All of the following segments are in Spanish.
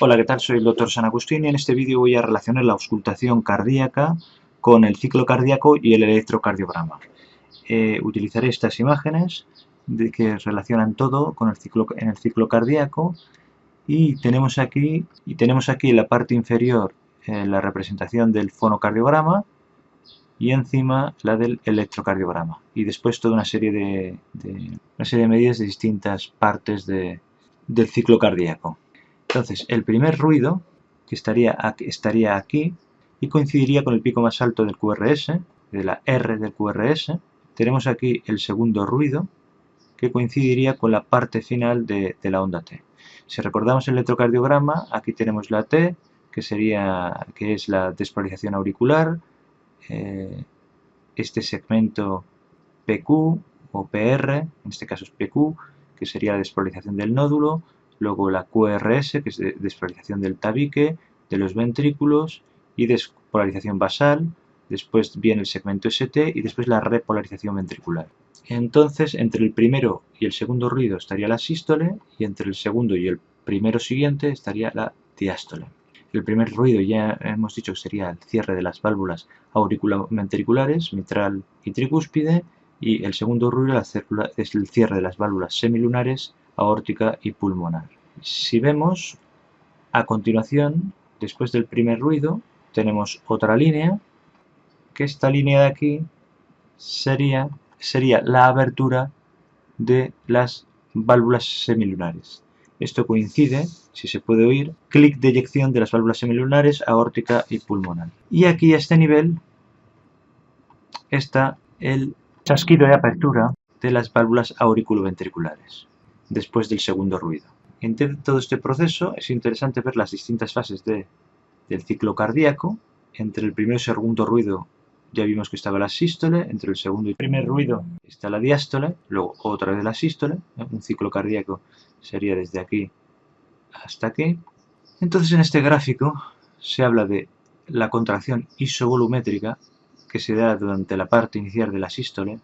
Hola, ¿qué tal? Soy el Dr. San Agustín y en este vídeo voy a relacionar la auscultación cardíaca con el ciclo cardíaco y el electrocardiograma. Utilizaré estas imágenes que relacionan todo con en el ciclo cardíaco y tenemos aquí en la parte inferior la representación del fonocardiograma y encima la del electrocardiograma, y después toda una serie de medidas de distintas partes del ciclo cardíaco. Entonces, el primer ruido, que estaría aquí, y coincidiría con el pico más alto del QRS, de la R del QRS. Tenemos aquí el segundo ruido, que coincidiría con la parte final de la onda T. Si recordamos el electrocardiograma, aquí tenemos la T, que es la despolarización auricular, este segmento PQ o PR, en este caso es PQ, que sería la despolarización del nódulo, luego la QRS, que es despolarización del tabique, de los ventrículos y despolarización basal, después viene el segmento ST y después la repolarización ventricular. Entonces, entre el primero y el segundo ruido estaría la sístole y entre el segundo y el primero siguiente estaría la diástole. El primer ruido ya hemos dicho que sería el cierre de las válvulas auriculoventriculares, mitral y tricúspide, y el segundo ruido es el cierre de las válvulas semilunares, aórtica y pulmonar. Si vemos, a continuación, después del primer ruido, tenemos otra línea, que esta línea de aquí sería la abertura de las válvulas semilunares. Esto coincide, si se puede oír, clic de eyección de las válvulas semilunares, aórtica y pulmonar. Y aquí a este nivel está el chasquido de apertura de las válvulas auriculoventriculares, después del segundo ruido. En todo este proceso es interesante ver las distintas fases del ciclo cardíaco. Entre el primero y segundo ruido ya vimos que estaba la sístole, entre el segundo y primer ruido está la diástole, luego otra vez la sístole. Un ciclo cardíaco sería desde aquí hasta aquí. Entonces en este gráfico se habla de la contracción isovolumétrica que se da durante la parte inicial de la sístole,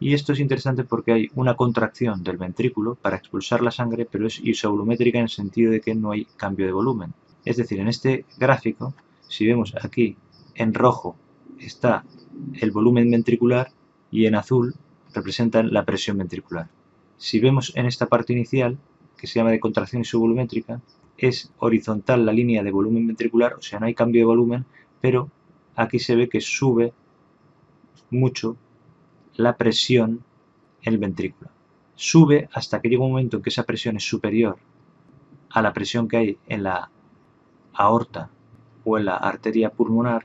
y esto es interesante porque hay una contracción del ventrículo para expulsar la sangre, pero es isovolumétrica en el sentido de que no hay cambio de volumen. Es decir, en este gráfico, si vemos aquí en rojo está el volumen ventricular y en azul representan la presión ventricular. Si vemos en esta parte inicial, que se llama de contracción isovolumétrica, es horizontal la línea de volumen ventricular, o sea, no hay cambio de volumen, pero aquí se ve que sube mucho la presión en el ventrículo. Sube hasta que llega un momento en que esa presión es superior a la presión que hay en la aorta o en la arteria pulmonar,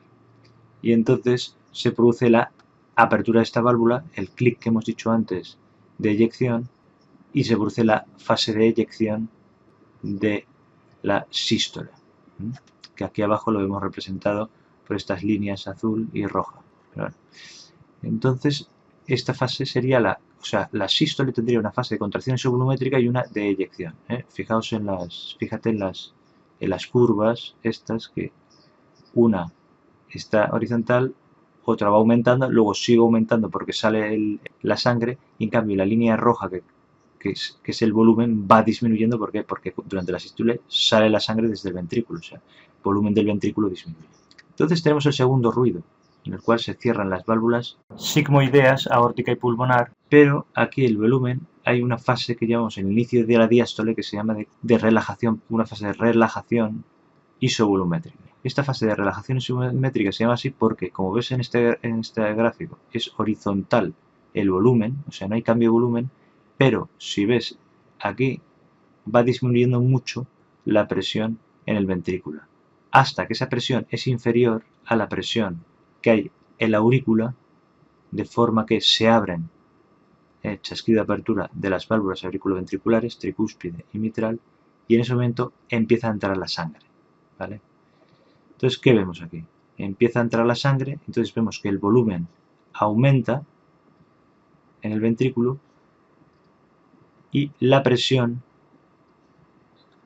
y entonces se produce la apertura de esta válvula, el clic que hemos dicho antes de eyección, y se produce la fase de eyección de la sístole, que aquí abajo lo hemos representado por estas líneas azul y roja. Entonces, esta fase sería la sístole tendría una fase de contracción isovolumétrica y una de eyección. Fíjate en las curvas estas, que una está horizontal, otra va aumentando, luego sigue aumentando porque sale la sangre, y en cambio la línea roja, que es el volumen, va disminuyendo. ¿Por qué? Porque durante la sístole sale la sangre desde el ventrículo, o sea, el volumen del ventrículo disminuye. Entonces tenemos el segundo ruido, en el cual se cierran las válvulas sigmoideas, aórtica y pulmonar, pero aquí el volumen, hay una fase que llamamos el inicio de la diástole, que se llama de relajación, una fase de relajación isovolumétrica. Esta fase de relajación isovolumétrica se llama así porque, como ves en este gráfico, es horizontal el volumen, o sea, no hay cambio de volumen, pero si ves aquí, va disminuyendo mucho la presión en el ventrículo, hasta que esa presión es inferior a la presión que hay en la aurícula, de forma que se abren el chasquido de apertura de las válvulas auriculoventriculares, tricúspide y mitral, y en ese momento empieza a entrar la sangre, ¿vale? Entonces, ¿qué vemos aquí? Empieza a entrar la sangre, entonces vemos que el volumen aumenta en el ventrículo y la presión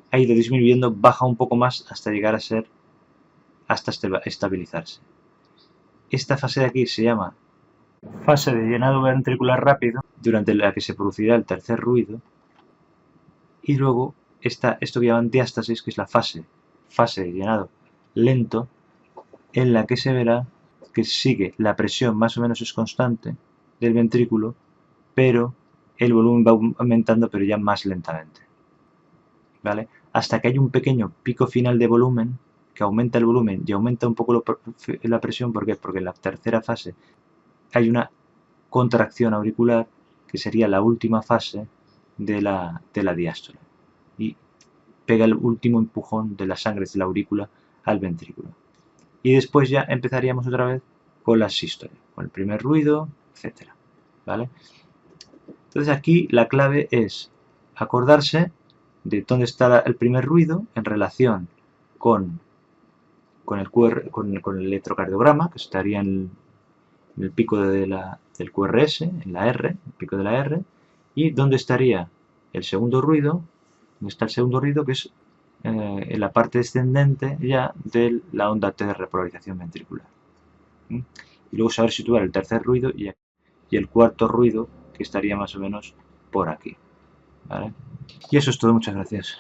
ha ido disminuyendo, baja un poco más hasta llegar a ser, hasta estabilizarse. Esta fase de aquí se llama fase de llenado ventricular rápido, durante la que se producirá el tercer ruido, y luego esto que llaman diástasis, que es la fase de llenado lento, en la que se verá que sigue la presión más o menos es constante del ventrículo, pero el volumen va aumentando, pero ya más lentamente, ¿vale? Hasta que hay un pequeño pico final de volumen, que aumenta el volumen y aumenta un poco la presión. ¿Por qué? Porque en la tercera fase hay una contracción auricular, que sería la última fase de la diástole, y pega el último empujón de la sangre de la aurícula al ventrículo. Y después ya empezaríamos otra vez con la sístole, con el primer ruido, etc. ¿Vale? Entonces aquí la clave es acordarse de dónde está el primer ruido en relación con el electrocardiograma, que estaría en el pico del QRS, en la R, el pico de la R, y dónde estaría el segundo ruido, que es en la parte descendente ya de la onda T de repolarización ventricular. Y luego saber situar el tercer ruido y el cuarto ruido, que estaría más o menos por aquí, ¿vale? Y eso es todo, muchas gracias.